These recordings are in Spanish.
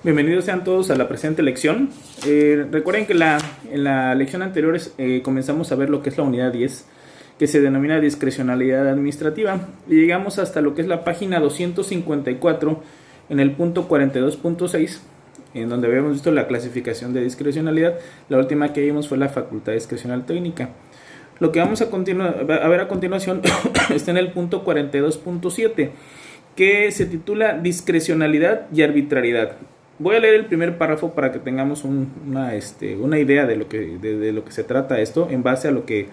Bienvenidos sean todos a la presente lección. Recuerden que en la lección anterior comenzamos a ver lo que es la unidad 10, que se denomina discrecionalidad administrativa, y llegamos hasta lo que es la página 254 en el punto 42.6, en donde habíamos visto la clasificación de discrecionalidad. La última que vimos fue la facultad discrecional técnica. Lo que vamos a ver a continuación está en el punto 42.7, que se titula discrecionalidad y arbitrariedad. Voy a leer el primer párrafo para que tengamos una idea de lo que se trata esto, en base a lo que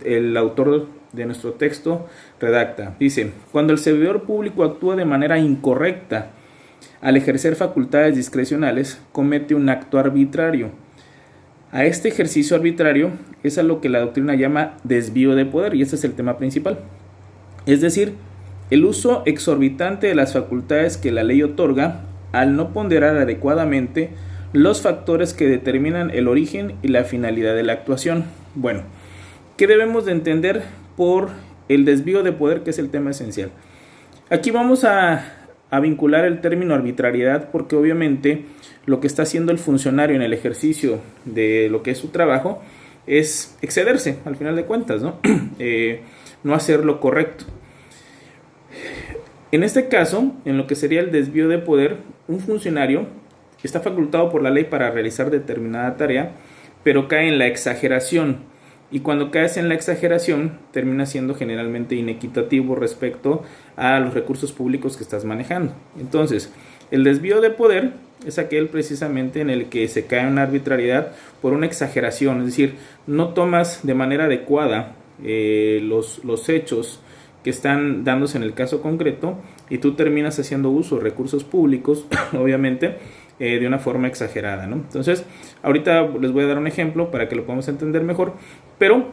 el autor de nuestro texto redacta. Dice: cuando el servidor público actúa de manera incorrecta al ejercer facultades discrecionales, comete un acto arbitrario. A este ejercicio arbitrario es a lo que la doctrina llama desvío de poder, y este es el tema principal. Es decir, el uso exorbitante de las facultades que la ley otorga al no ponderar adecuadamente los factores que determinan el origen y la finalidad de la actuación. Bueno, ¿qué debemos de entender por el desvío de poder, que es el tema esencial? Aquí vamos a vincular el término arbitrariedad, porque obviamente lo que está haciendo el funcionario en el ejercicio de lo que es su trabajo es excederse, al final de cuentas, ¿no? No hacer lo correcto. En este caso, en lo que sería el desvío de poder, un funcionario está facultado por la ley para realizar determinada tarea, pero cae en la exageración. Y cuando caes en la exageración, termina siendo generalmente inequitativo respecto a los recursos públicos que estás manejando. Entonces, el desvío de poder es aquel precisamente en el que se cae en una arbitrariedad por una exageración. Es decir, no tomas de manera adecuada los hechos que están dándose en el caso concreto, y tú terminas haciendo uso de recursos públicos, obviamente, de una forma exagerada, ¿no? Entonces, ahorita les voy a dar un ejemplo para que lo podamos entender mejor, pero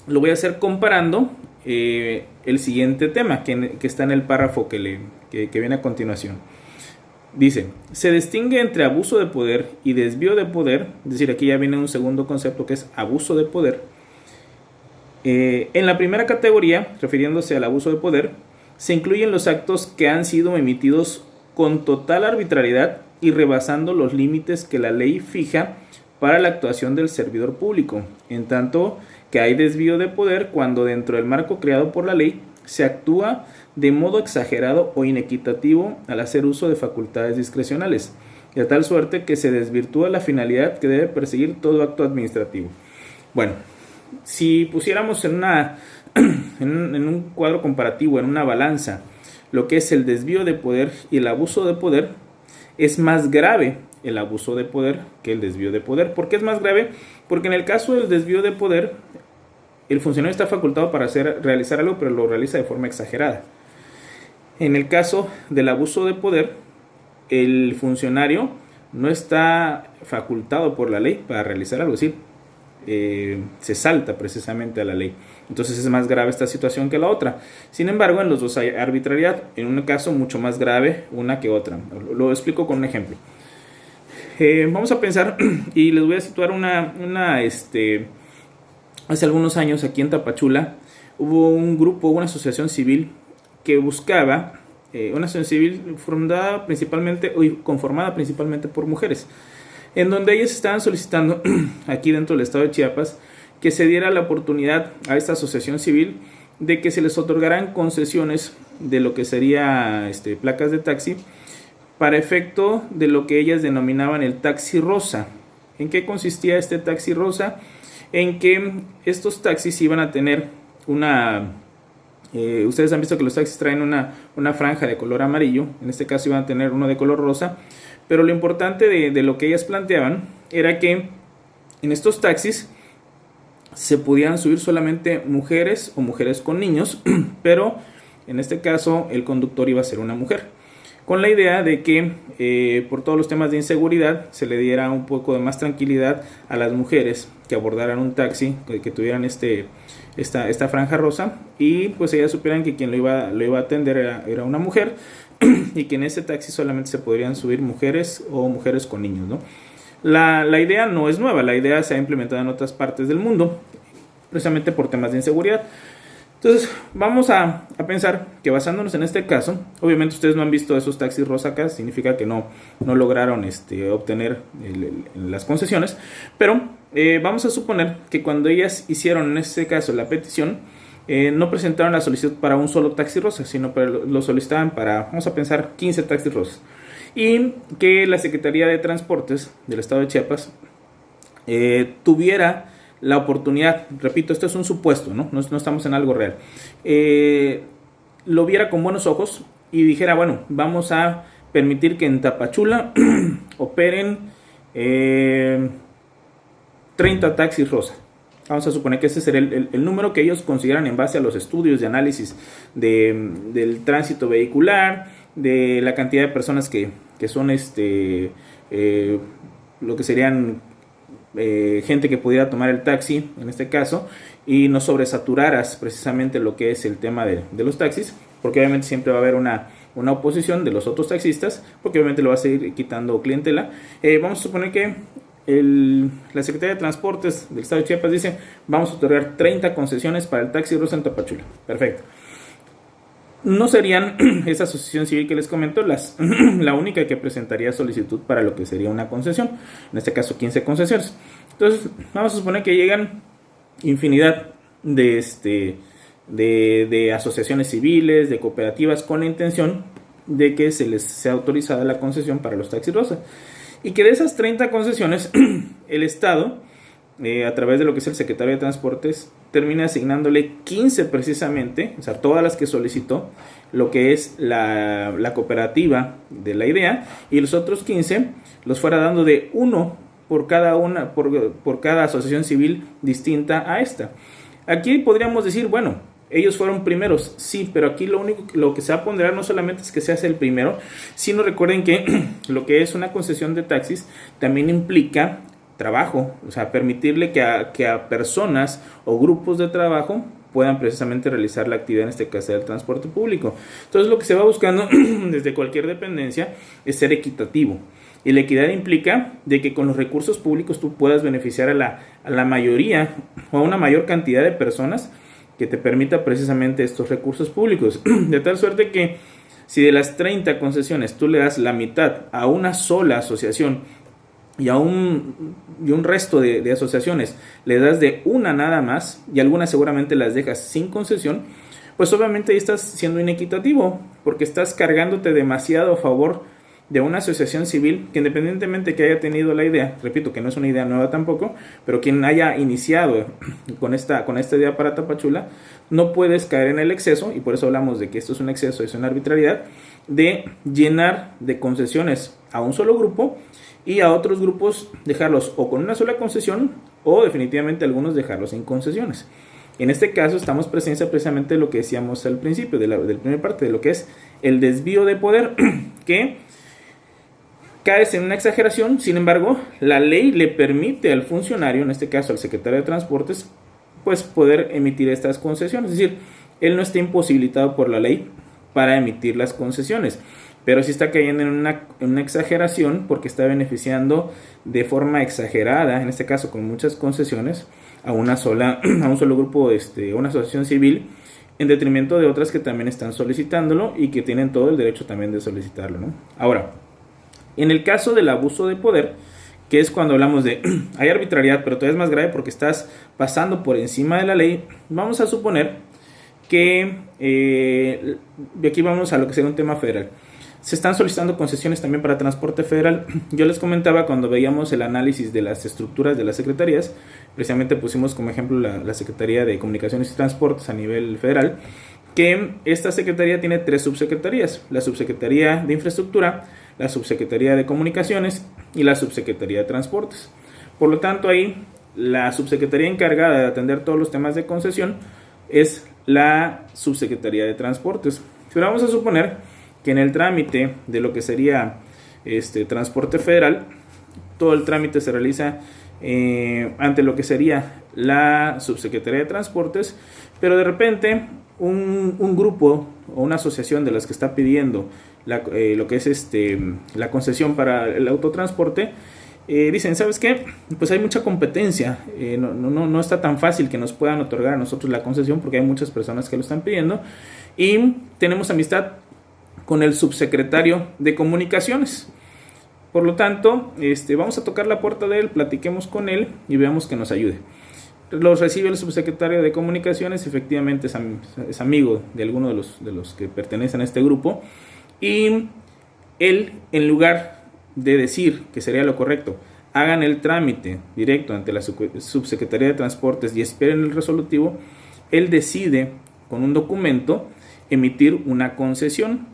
lo voy a hacer comparando el siguiente tema que está en el párrafo que viene a continuación. Dice: se distingue entre abuso de poder y desvío de poder. Es decir, aquí ya viene un segundo concepto, que es abuso de poder. En la primera categoría, refiriéndose al abuso de poder, se incluyen los actos que han sido emitidos con total arbitrariedad y rebasando los límites que la ley fija para la actuación del servidor público, en tanto que hay desvío de poder cuando dentro del marco creado por la ley se actúa de modo exagerado o inequitativo al hacer uso de facultades discrecionales, de tal suerte que se desvirtúa la finalidad que debe perseguir todo acto administrativo. Bueno, si pusiéramos en un cuadro comparativo, en una balanza, lo que es el desvío de poder y el abuso de poder, es más grave el abuso de poder que el desvío de poder. ¿Por qué es más grave? Porque en el caso del desvío de poder, el funcionario está facultado para realizar algo, pero lo realiza de forma exagerada. En el caso del abuso de poder, el funcionario no está facultado por la ley para realizar algo, ¿sí? Se salta precisamente a la ley. Entonces es más grave esta situación que la otra. Sin embargo, en los dos hay arbitrariedad, en un caso mucho más grave una que otra. Lo explico con un ejemplo. Vamos a pensar, y les voy a situar hace algunos años aquí en Tapachula hubo un grupo, una asociación civil que buscaba, una asociación civil conformada principalmente por mujeres, en donde ellas estaban solicitando aquí dentro del estado de Chiapas que se diera la oportunidad a esta asociación civil de que se les otorgaran concesiones de lo que sería placas de taxi para efecto de lo que ellas denominaban el taxi rosa. ¿En qué consistía este taxi rosa? En que estos taxis iban a tener ustedes han visto que los taxis traen una franja de color amarillo, en este caso iban a tener uno de color rosa, pero lo importante de lo que ellas planteaban era que en estos taxis se podían subir solamente mujeres o mujeres con niños, pero en este caso el conductor iba a ser una mujer, con la idea de que por todos los temas de inseguridad se le diera un poco de más tranquilidad a las mujeres que abordaran un taxi, que tuvieran esta franja rosa, y pues ellas supieran que quien lo iba a atender era una mujer, y que en ese taxi solamente se podrían subir mujeres o mujeres con niños, ¿no? La idea no es nueva, la idea se ha implementado en otras partes del mundo, precisamente por temas de inseguridad. Entonces, vamos a pensar que basándonos en este caso, obviamente ustedes no han visto esos taxis rosa acá, significa que no lograron obtener las concesiones, pero vamos a suponer que cuando ellas hicieron en este caso la petición, no presentaron la solicitud para un solo taxi rosa, sino lo solicitaban para, vamos a pensar, 15 taxis rosas, y que la Secretaría de Transportes del Estado de Chiapas tuviera la oportunidad, repito, esto es un supuesto, no estamos en algo real, lo viera con buenos ojos y dijera, bueno, vamos a permitir que en Tapachula operen 30 taxis rosa. Vamos a suponer que ese sería el número que ellos consideran en base a los estudios de análisis del tránsito vehicular, de la cantidad de personas que son lo que serían gente que pudiera tomar el taxi en este caso, y no sobresaturaras precisamente lo que es el tema de los taxis, porque obviamente siempre va a haber una oposición de los otros taxistas, porque obviamente lo va a seguir quitando clientela. Vamos a suponer que la Secretaría de Transportes del Estado de Chiapas dice, vamos a otorgar 30 concesiones para el taxi rosa en Tapachula. Perfecto. No serían esa asociación civil que les comento la única que presentaría solicitud para lo que sería una concesión, en este caso 15 concesiones. Entonces vamos a suponer que llegan infinidad de asociaciones civiles, de cooperativas, con la intención de que se les sea autorizada la concesión para los taxis rosa, y que de esas 30 concesiones el Estado, a través de lo que es el secretario de Transportes, termina asignándole 15 precisamente, o sea, todas las que solicitó, lo que es la cooperativa de la idea, y los otros 15 los fuera dando de uno por cada asociación civil distinta a esta. Aquí podríamos decir, bueno, ellos fueron primeros, sí, pero aquí lo que se va a ponderar no solamente es que se hace el primero, sino recuerden que lo que es una concesión de taxis también implica trabajo, o sea, permitirle que a personas o grupos de trabajo puedan precisamente realizar la actividad, en este caso del transporte público. Entonces lo que se va buscando desde cualquier dependencia es ser equitativo, y la equidad implica de que con los recursos públicos tú puedas beneficiar a la mayoría o a una mayor cantidad de personas que te permita precisamente estos recursos públicos, de tal suerte que si de las 30 concesiones tú le das la mitad a una sola asociación y a un resto de asociaciones le das de una nada más, y algunas seguramente las dejas sin concesión, pues obviamente ahí estás siendo inequitativo, porque estás cargándote demasiado a favor de una asociación civil que, independientemente que haya tenido la idea, repito que no es una idea nueva tampoco, pero quien haya iniciado con esta idea para Tapachula, no puedes caer en el exceso, y por eso hablamos de que esto es un exceso, es una arbitrariedad, de llenar de concesiones a un solo grupo y a otros grupos dejarlos o con una sola concesión, o definitivamente algunos dejarlos sin concesiones. En este caso estamos precisamente lo que decíamos al principio de la primera parte, de lo que es el desvío de poder, que caes en una exageración. Sin embargo, la ley le permite al funcionario, en este caso al secretario de Transportes, pues poder emitir estas concesiones. Es decir, él no está imposibilitado por la ley para emitir las concesiones, pero sí está cayendo en una exageración, porque está beneficiando de forma exagerada, en este caso con muchas concesiones, a un solo grupo, una asociación civil, en detrimento de otras que también están solicitándolo y que tienen todo el derecho también de solicitarlo, ¿no? Ahora, en el caso del abuso de poder, que es cuando hablamos de hay arbitrariedad, pero todavía es más grave porque estás pasando por encima de la ley, vamos a suponer que de aquí vamos a lo que sería un tema federal. Se están solicitando concesiones también para transporte federal. Yo les comentaba cuando veíamos el análisis de las estructuras de las secretarías, precisamente pusimos como ejemplo la Secretaría de Comunicaciones y Transportes a nivel federal, que esta secretaría tiene 3 subsecretarías: la Subsecretaría de Infraestructura, la Subsecretaría de Comunicaciones y la Subsecretaría de Transportes. Por lo tanto, ahí la subsecretaría encargada de atender todos los temas de concesión es la Subsecretaría de Transportes. Pero vamos a suponer que en el trámite de lo que sería transporte federal, todo el trámite se realiza ante lo que sería la Subsecretaría de Transportes, pero de repente un grupo o una asociación de las que está pidiendo lo que es la concesión para el autotransporte dicen, ¿sabes qué? Pues hay mucha competencia, no está tan fácil que nos puedan otorgar a nosotros la concesión porque hay muchas personas que lo están pidiendo y tenemos amistad con el subsecretario de Comunicaciones. Por lo tanto, vamos a tocar la puerta de él, platiquemos con él y veamos que nos ayude. Los recibe el subsecretario de Comunicaciones, efectivamente es amigo de alguno de los que pertenecen a este grupo, y él, en lugar de decir que sería lo correcto, hagan el trámite directo ante la Subsecretaría de Transportes y esperen el resolutivo, él decide con un documento emitir una concesión.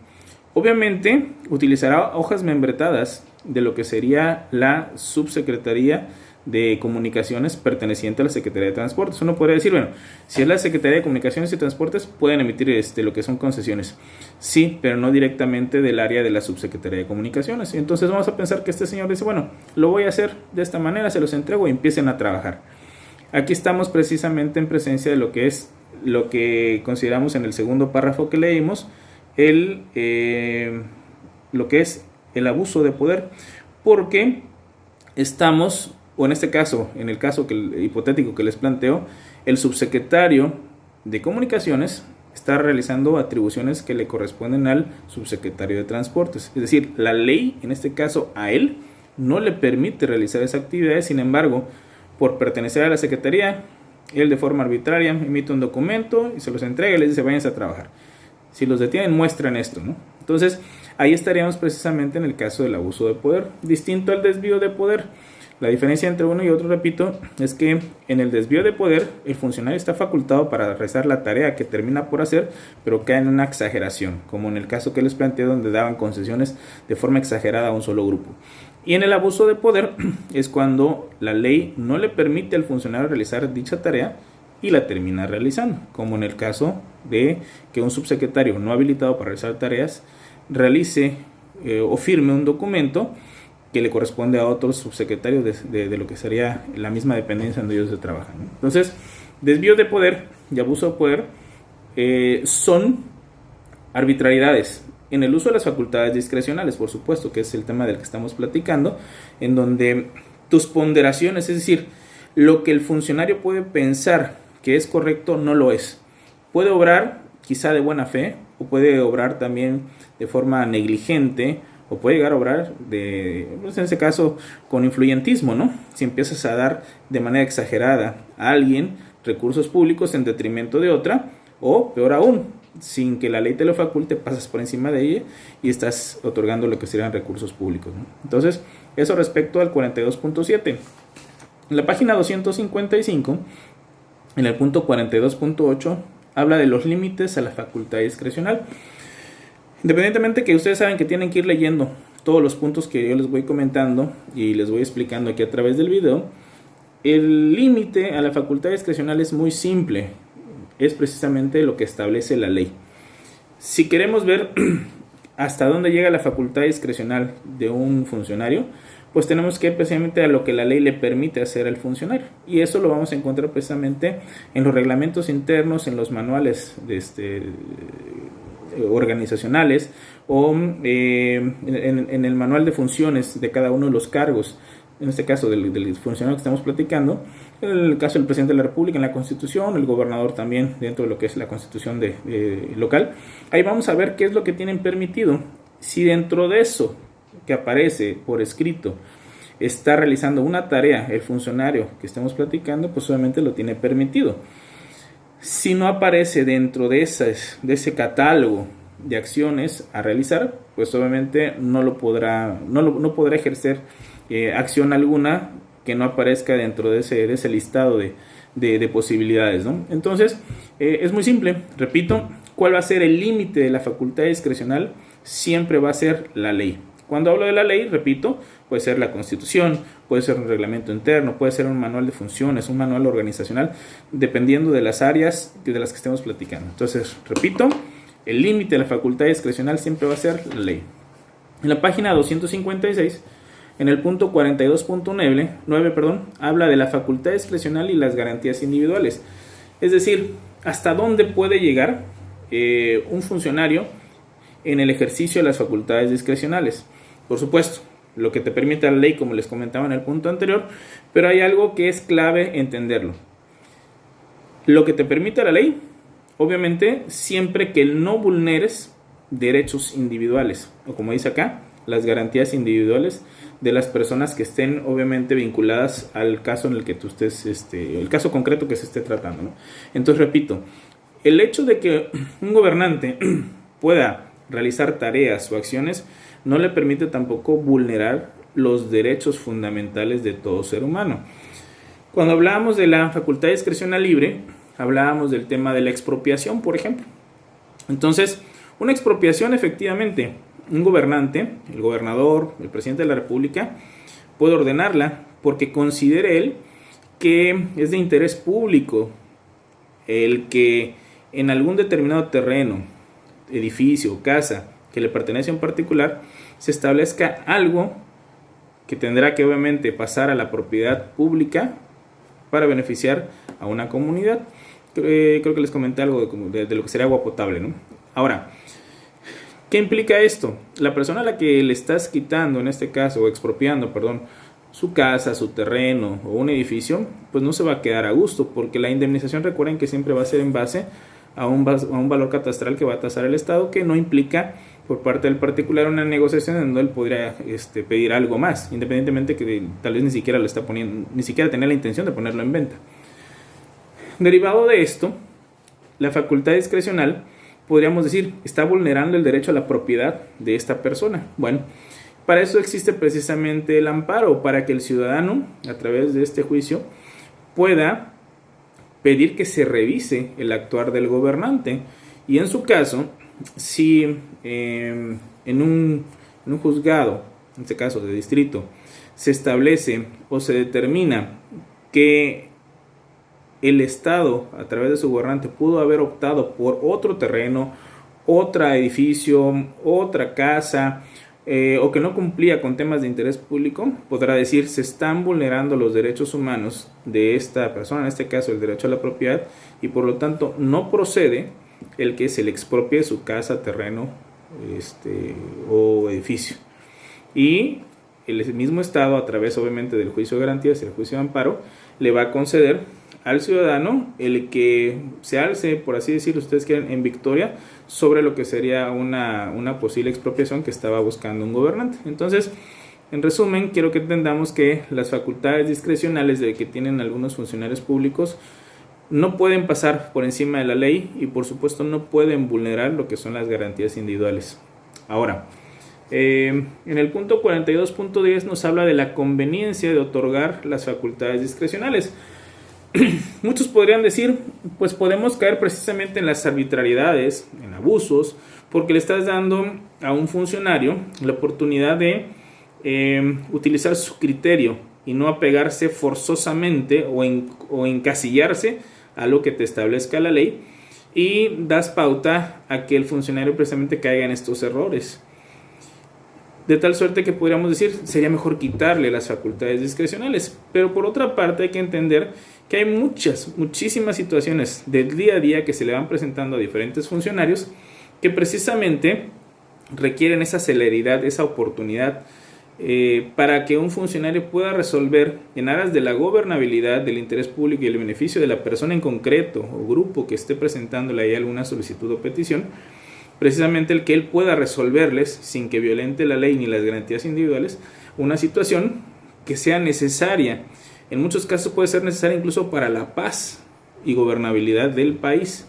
Obviamente utilizará hojas membretadas de lo que sería la Subsecretaría de Comunicaciones perteneciente a la Secretaría de Transportes. Uno podría decir, bueno, si es la Secretaría de Comunicaciones y Transportes, pueden emitir lo que son concesiones. Sí, pero no directamente del área de la Subsecretaría de Comunicaciones. Entonces vamos a pensar que este señor dice, bueno, lo voy a hacer de esta manera, se los entrego y empiecen a trabajar. Aquí estamos precisamente en presencia de lo que consideramos en el segundo párrafo que leímos, lo que es el abuso de poder, porque estamos, o en este caso, en el caso hipotético que les planteo, el subsecretario de Comunicaciones está realizando atribuciones que le corresponden al subsecretario de Transportes. Es decir, la ley, en este caso a él, no le permite realizar esas actividades. Sin embargo, por pertenecer a la Secretaría, él de forma arbitraria emite un documento y se los entrega y les dice, váyanse a trabajar. Si los detienen, muestran esto, ¿no? Entonces, ahí estaríamos precisamente en el caso del abuso de poder, distinto al desvío de poder. La diferencia entre uno y otro, repito, es que en el desvío de poder el funcionario está facultado para realizar la tarea que termina por hacer, pero cae en una exageración, como en el caso que les planteé donde daban concesiones de forma exagerada a un solo grupo. Y en el abuso de poder es cuando la ley no le permite al funcionario realizar dicha tarea y la termina realizando, como en el caso de que un subsecretario no habilitado para realizar tareas realice o firme un documento que le corresponde a otros subsecretarios de lo que sería la misma dependencia donde ellos se trabajan, ¿no? Entonces, desvío de poder y abuso de poder son arbitrariedades en el uso de las facultades discrecionales, por supuesto, que es el tema del que estamos platicando, en donde tus ponderaciones, es decir, lo que el funcionario puede pensar que es correcto, no lo es. Puede obrar quizá de buena fe, o puede obrar también de forma negligente, o puede llegar a obrar pues en ese caso con influyentismo, ¿no? Si empiezas a dar de manera exagerada a alguien recursos públicos en detrimento de otra, o peor aún, sin que la ley te lo faculte, pasas por encima de ella y estás otorgando lo que serían recursos públicos, ¿no? Entonces, eso respecto al 42.7. En la página 255, en el punto 42.8, habla de los límites a la facultad discrecional. Independientemente que ustedes saben que tienen que ir leyendo todos los puntos que yo les voy comentando y les voy explicando aquí a través del video, el límite a la facultad discrecional es muy simple, es precisamente lo que establece la ley. Si queremos ver hasta dónde llega la facultad discrecional de un funcionario, pues tenemos que ir precisamente a lo que la ley le permite hacer al funcionario, y eso lo vamos a encontrar precisamente en los reglamentos internos, en los manuales organizacionales, o en el manual de funciones de cada uno de los cargos, en este caso del funcionario que estamos platicando, en el caso del presidente de la República en la Constitución, el gobernador también dentro de lo que es la Constitución local. Ahí vamos a ver qué es lo que tienen permitido. Si dentro de eso que aparece por escrito está realizando una tarea el funcionario que estemos platicando, pues obviamente lo tiene permitido. Si no aparece dentro de ese catálogo de acciones a realizar, pues obviamente no podrá ejercer acción alguna que no aparezca dentro de ese listado de posibilidades, ¿no? Entonces, es muy simple, repito, ¿cuál va a ser el límite de la facultad discrecional? Siempre va a ser la ley. Cuando hablo de la ley, repito, puede ser la Constitución, puede ser un reglamento interno, puede ser un manual de funciones, un manual organizacional, dependiendo de las áreas de las que estemos platicando. Entonces, repito, el límite de la facultad discrecional siempre va a ser la ley. En la página 256, en el punto 42.9, habla de la facultad discrecional y las garantías individuales. Es decir, hasta dónde puede llegar un funcionario en el ejercicio de las facultades discrecionales. Por supuesto, lo que te permite la ley, como les comentaba en el punto anterior, pero hay algo que es clave entenderlo. Lo que te permite la ley, obviamente, siempre que no vulneres derechos individuales, o como dice acá, las garantías individuales de las personas que estén obviamente vinculadas al caso en el que tú estés, el caso concreto que se esté tratando, ¿no? Entonces, repito, el hecho de que un gobernante pueda realizar tareas o acciones no le permite tampoco vulnerar los derechos fundamentales de todo ser humano. Cuando hablábamos de la facultad discrecional libre, hablábamos del tema de la expropiación, por ejemplo. Entonces, una expropiación, efectivamente, un gobernante, el gobernador, el presidente de la República, puede ordenarla porque considere él que es de interés público el que en algún determinado terreno, edificio, casa, que le pertenece a un particular, se establezca algo que tendrá que obviamente pasar a la propiedad pública para beneficiar a una comunidad. Creo que les comenté algo de lo que sería agua potable, ¿no? Ahora, ¿qué implica esto? La persona a la que le estás quitando, en este caso, o expropiando, perdón, su casa, su terreno o un edificio, pues no se va a quedar a gusto, porque la indemnización, recuerden que siempre va a ser en base a un valor catastral que va a tasar el Estado, que no implica por parte del particular una negociación en donde él podría pedir algo más, independientemente que tal vez ni siquiera lo está poniendo, ni siquiera tenía la intención de ponerlo en venta. Derivado de esto, la facultad discrecional, podríamos decir, está vulnerando el derecho a la propiedad de esta persona. Bueno, para eso existe precisamente el amparo, para que el ciudadano, a través de este juicio, pueda pedir que se revise el actuar del gobernante. Y en su caso, si en un juzgado, en este caso de distrito, se establece o se determina que el Estado, a través de su gobernante, pudo haber optado por otro terreno, otro edificio, otra casa, o que no cumplía con temas de interés público, podrá decir se están vulnerando los derechos humanos de esta persona, en este caso el derecho a la propiedad, y por lo tanto no procede el que se le expropie su casa, terreno o edificio. Y el mismo Estado, a través obviamente del juicio de garantías y el juicio de amparo, le va a conceder al ciudadano el que se alce, por así decirlo, ustedes quieren, en victoria sobre lo que sería una posible expropiación que estaba buscando un gobernante. Entonces, en resumen, quiero que entendamos que las facultades discrecionales de que tienen algunos funcionarios públicos no pueden pasar por encima de la ley y por supuesto no pueden vulnerar lo que son las garantías individuales. Ahora, en el punto 42.10 nos habla de la conveniencia de otorgar las facultades discrecionales. Muchos podrían decir, pues podemos caer precisamente en las arbitrariedades, en abusos, porque le estás dando a un funcionario la oportunidad de utilizar su criterio y no apegarse forzosamente o encasillarse a lo que te establezca la ley, y das pauta a que el funcionario precisamente caiga en estos errores. De tal suerte que podríamos decir, sería mejor quitarle las facultades discrecionales. Pero por otra parte hay que entender que hay muchísimas situaciones del día a día que se le van presentando a diferentes funcionarios que precisamente requieren esa celeridad, esa oportunidad para que un funcionario pueda resolver en aras de la gobernabilidad, del interés público y el beneficio de la persona en concreto o grupo que esté presentándole ahí alguna solicitud o petición, precisamente el que él pueda resolverles sin que violente la ley ni las garantías individuales una situación que sea necesaria. En muchos casos puede ser necesaria incluso para la paz y gobernabilidad del país,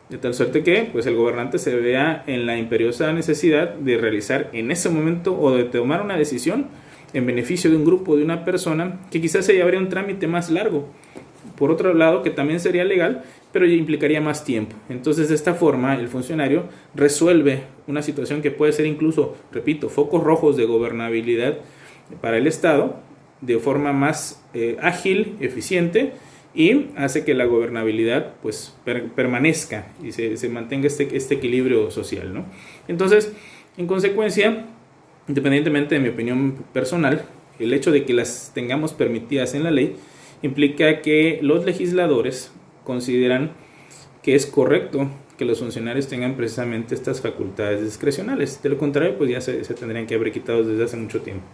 de tal suerte que pues el gobernante se vea en la imperiosa necesidad de realizar en ese momento o de tomar una decisión en beneficio de un grupo, de una persona, que quizás se llevaría un trámite más largo, por otro lado que también sería legal, pero ya implicaría más tiempo. Entonces, de esta forma, el funcionario resuelve una situación que puede ser incluso, repito, focos rojos de gobernabilidad para el Estado de forma más ágil, eficiente, y hace que la gobernabilidad pues permanezca y se mantenga este equilibrio social, ¿no? Entonces, en consecuencia, independientemente de mi opinión personal, el hecho de que las tengamos permitidas en la ley implica que los legisladores consideran que es correcto que los funcionarios tengan precisamente estas facultades discrecionales. De lo contrario, pues ya se tendrían que haber quitado desde hace mucho tiempo.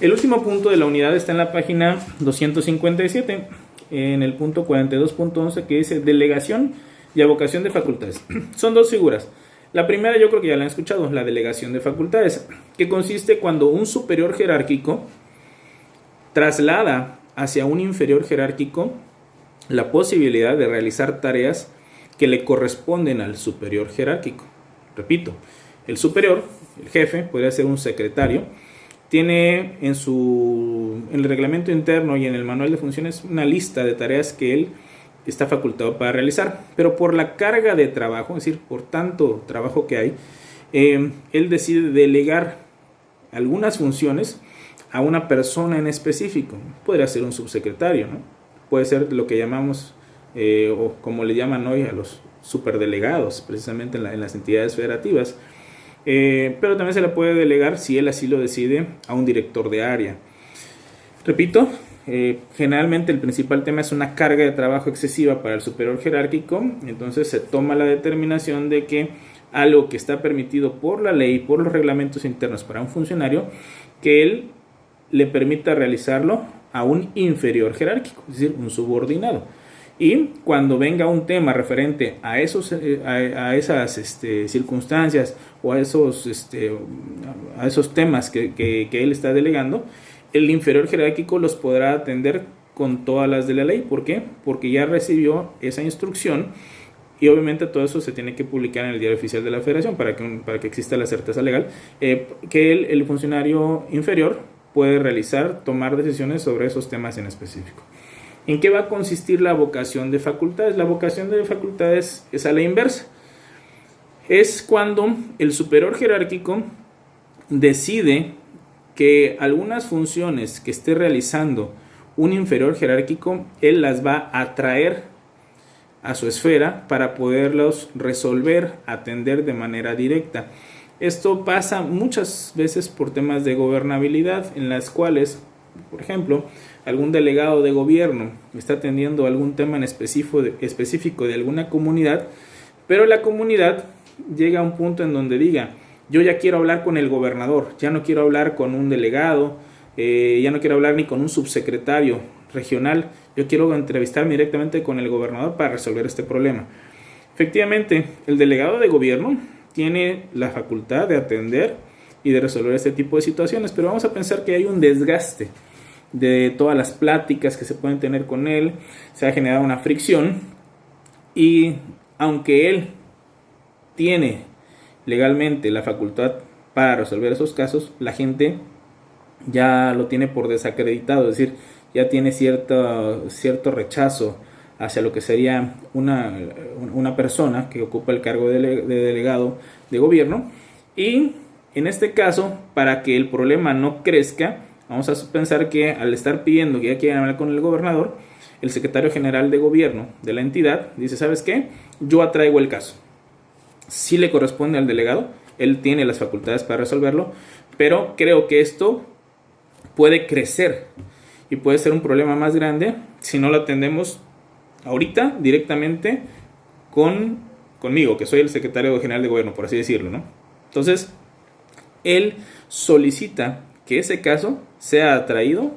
El último punto de la unidad está en la página 257, en el punto 42.11, que dice delegación y avocación de facultades. Son dos figuras. La primera yo creo que ya la han escuchado, la delegación de facultades, que consiste cuando un superior jerárquico traslada hacia un inferior jerárquico la posibilidad de realizar tareas que le corresponden al superior jerárquico. Repito, el superior, el jefe, podría ser un secretario, tiene en el reglamento interno y en el manual de funciones una lista de tareas que él está facultado para realizar, pero por la carga de trabajo, es decir, por tanto trabajo que hay, él decide delegar algunas funciones a una persona en específico. Podría ser un subsecretario, ¿no? Puede ser lo que llamamos, o como le llaman hoy a los superdelegados, precisamente en las entidades federativas. Pero también se le puede delegar, si él así lo decide, a un director de área. Repito, generalmente el principal tema es una carga de trabajo excesiva para el superior jerárquico. Entonces se toma la determinación de que algo que está permitido por la ley, por los reglamentos internos para un funcionario, que él le permita realizarlo a un inferior jerárquico, es decir, un subordinado. Y cuando venga un tema referente a esas circunstancias o a esos temas que él está delegando, el inferior jerárquico los podrá atender con todas las de la ley. ¿Por qué? Porque ya recibió esa instrucción y obviamente todo eso se tiene que publicar en el Diario Oficial de la Federación para que exista la certeza legal, que el funcionario inferior puede tomar decisiones sobre esos temas en específico. ¿En qué va a consistir la avocación de facultades? La avocación de facultades es a la inversa. Es cuando el superior jerárquico decide que algunas funciones que esté realizando un inferior jerárquico, él las va a traer a su esfera para poderlos resolver, atender de manera directa. Esto pasa muchas veces por temas de gobernabilidad, en las cuales, por ejemplo, algún delegado de gobierno está atendiendo algún tema en específico de alguna comunidad, pero la comunidad llega a un punto en donde diga: yo ya quiero hablar con el gobernador, ya no quiero hablar con un delegado, ya no quiero hablar ni con un subsecretario regional, yo quiero entrevistarme directamente con el gobernador para resolver este problema. Efectivamente, el delegado de gobierno tiene la facultad de atender y de resolver este tipo de situaciones, pero vamos a pensar que hay un desgaste de todas las pláticas que se pueden tener con él, se ha generado una fricción, y aunque él tiene legalmente la facultad para resolver esos casos, la gente ya lo tiene por desacreditado, es decir, ya tiene cierto rechazo hacia lo que sería una persona que ocupa el cargo de delegado de gobierno. Y en este caso, para que el problema no crezca, vamos a pensar que al estar pidiendo que ya quieren hablar con el gobernador, el secretario general de gobierno de la entidad dice: ¿sabes qué? Yo atraigo el caso. Sí le corresponde al delegado, él tiene las facultades para resolverlo, pero creo que esto puede crecer y puede ser un problema más grande si no lo atendemos ahorita directamente conmigo, que soy el secretario general de gobierno, por así decirlo, ¿no? Entonces, él solicita que ese caso sea atraído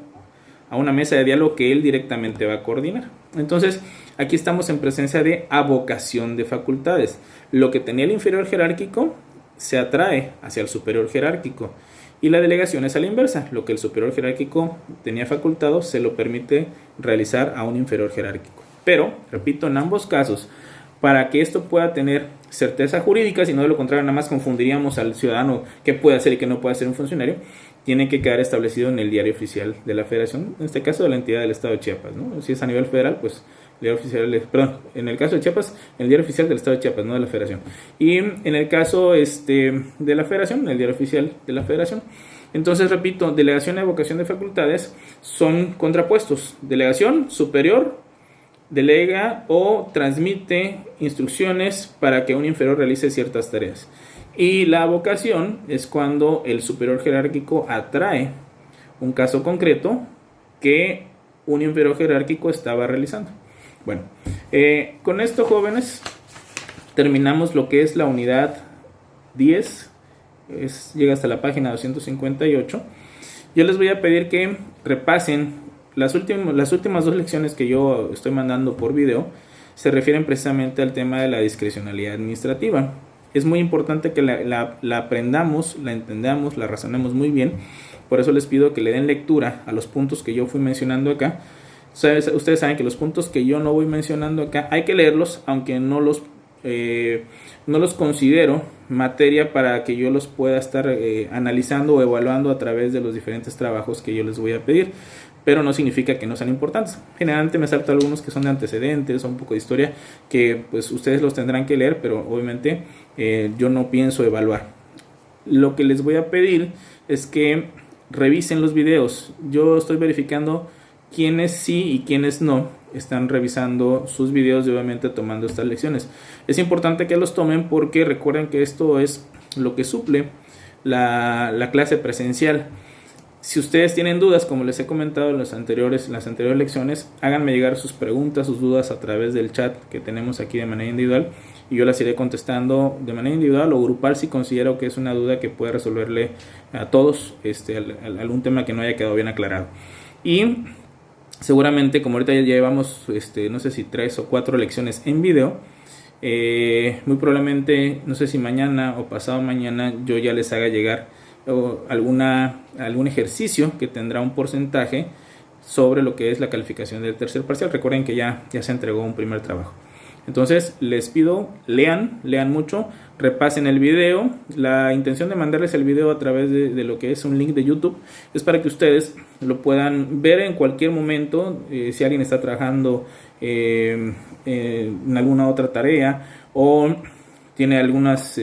a una mesa de diálogo que él directamente va a coordinar. Entonces, aquí estamos en presencia de avocación de facultades. Lo que tenía el inferior jerárquico se atrae hacia el superior jerárquico, y la delegación es a la inversa. Lo que el superior jerárquico tenía facultado se lo permite realizar a un inferior jerárquico. Pero, repito, en ambos casos, para que esto pueda tener certeza jurídica, si no de lo contrario nada más confundiríamos al ciudadano qué puede hacer y qué no puede hacer un funcionario, tiene que quedar establecido en el Diario Oficial de la Federación, en este caso de la entidad del Estado de Chiapas, ¿no? Si es a nivel federal, pues el Diario Oficial, en el caso de Chiapas, el Diario Oficial del Estado de Chiapas, no de la Federación. Y en el caso de la Federación, el Diario Oficial de la Federación. Entonces, repito, delegación y avocación de facultades son contrapuestos. Delegación superior delega o transmite instrucciones para que un inferior realice ciertas tareas. Y la avocación es cuando el superior jerárquico atrae un caso concreto que un inferior jerárquico estaba realizando. Bueno, con esto, jóvenes, terminamos lo que es la unidad 10. Llega hasta la página 258. Yo les voy a pedir que repasen las últimas 2 lecciones que yo estoy mandando por video. Se refieren precisamente al tema de la discrecionalidad administrativa. Es muy importante que la aprendamos, la entendamos, la razonemos muy bien. Por eso les pido que le den lectura a los puntos que yo fui mencionando acá. Ustedes saben que los puntos que yo no voy mencionando acá hay que leerlos, aunque no los considero materia para que yo los pueda estar analizando o evaluando a través de los diferentes trabajos que yo les voy a pedir, pero no significa que no sean importantes. Generalmente me salto algunos que son de antecedentes o un poco de historia, que pues ustedes los tendrán que leer, pero obviamente yo no pienso evaluar. Lo que les voy a pedir es que revisen los videos. Yo estoy verificando quiénes sí y quiénes no están revisando sus videos y obviamente tomando estas lecciones. Es importante que los tomen porque recuerden que esto es lo que suple la clase presencial. Si ustedes tienen dudas, como les he comentado en las anteriores lecciones, háganme llegar sus preguntas, sus dudas a través del chat que tenemos aquí de manera individual y yo las iré contestando de manera individual o grupal si considero que es una duda que puede resolverle a todos algún tema que no haya quedado bien aclarado. Y seguramente, como ahorita ya llevamos no sé si 3 o 4 lecciones en video, muy probablemente, no sé si mañana o pasado mañana, yo ya les haga llegar algún ejercicio que tendrá un porcentaje sobre lo que es la calificación del tercer parcial. Recuerden que ya se entregó un primer trabajo. Entonces les pido, lean mucho, repasen el video. La intención de mandarles el video a través de lo que es un link de YouTube es para que ustedes lo puedan ver en cualquier momento, si alguien está trabajando en alguna otra tarea o tiene algunos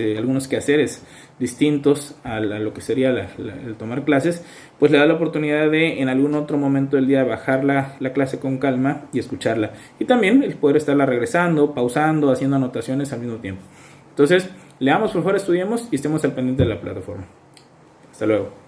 quehaceres distintos a lo que sería el tomar clases, pues le da la oportunidad de en algún otro momento del día bajar la clase con calma y escucharla. Y también el poder estarla regresando, pausando, haciendo anotaciones al mismo tiempo. Entonces, leamos, por favor, estudiemos y estemos al pendiente de la plataforma. Hasta luego.